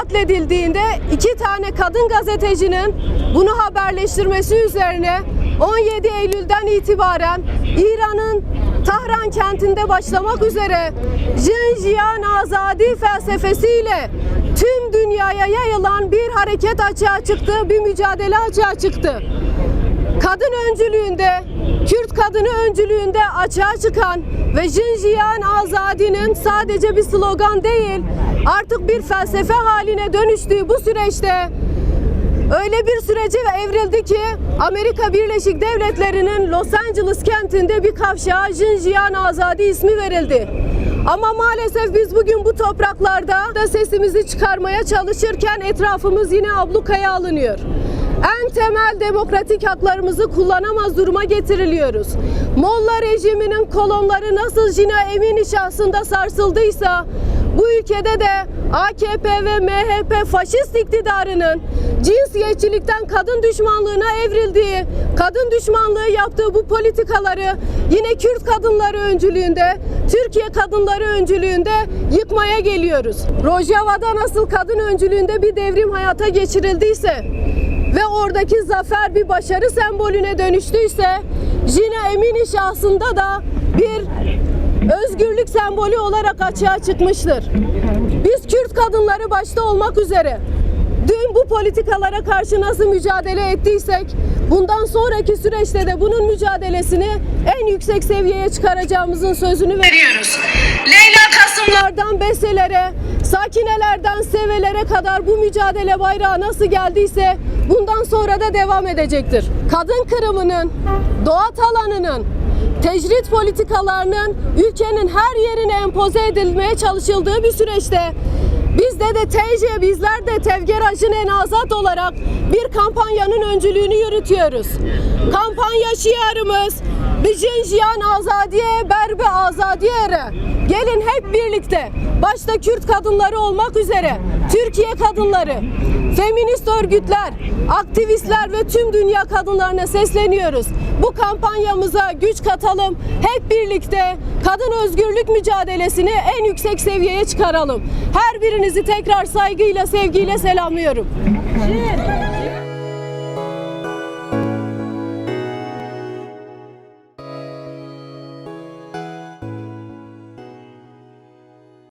katledildiğinde 2 tane kadın gazetecinin bunu haberleştirmesi üzerine 17 Eylül'den itibaren İran'ın Tahran kentinde başlamak üzere Jinjiyan Azadi felsefesiyle tüm dünyaya yayılan bir hareket açığa çıktı, bir mücadele açığa çıktı. Kadın öncülüğünde, Kürt kadını öncülüğünde açığa çıkan ve Jinjiyan Azadi'nin sadece bir slogan değil, artık bir felsefe haline dönüştüğü bu süreçte öyle bir sürece evrildi ki Amerika Birleşik Devletleri'nin Los Angeles kentinde bir kavşağa Jinjiyan Azadi ismi verildi. Ama maalesef biz bugün bu topraklarda da sesimizi çıkarmaya çalışırken etrafımız yine ablukaya alınıyor. En temel demokratik haklarımızı kullanamaz duruma getiriliyoruz. Molla rejiminin kolonları nasıl Jina Emini şahsında sarsıldıysa bu ülkede de AKP ve MHP faşist iktidarının cinsiyetçilikten kadın düşmanlığına evrildiği, kadın düşmanlığı yaptığı bu politikaları yine Kürt kadınları öncülüğünde, Türkiye kadınları öncülüğünde yıkmaya geliyoruz. Rojava'da nasıl kadın öncülüğünde bir devrim hayata geçirildiyse ve oradaki zafer bir başarı sembolüne dönüştüyse Jina Emini şahsında da bir özgürlük sembolü olarak açığa çıkmıştır. Biz Kürt kadınları başta olmak üzere dün bu politikalara karşı nasıl mücadele ettiysek bundan sonraki süreçte de bunun mücadelesini en yüksek seviyeye çıkaracağımızın sözünü veriyoruz. Leyla Kasımlardan Beselere, Sakinelerden Sevelere kadar bu mücadele bayrağı nasıl geldiyse bundan sonra da devam edecektir. Kadın kırımının, doğa talanının, tecrit politikalarının ülkenin her yerine empoze edilmeye çalışıldığı bir süreçte bizde de TC, bizler de Tevgeraj'ın en azat olarak bir kampanyanın öncülüğünü yürütüyoruz. Kampanya şiarımız Jinjiyan Azadiye, Berbe Azadiyere. Gelin hep birlikte, başta Kürt kadınları olmak üzere, Türkiye kadınları, feminist örgütler, aktivistler ve tüm dünya kadınlarına sesleniyoruz. Bu kampanyamıza güç katalım, hep birlikte kadın özgürlük mücadelesini en yüksek seviyeye çıkaralım. Her birinizi tekrar saygıyla, sevgiyle selamlıyorum.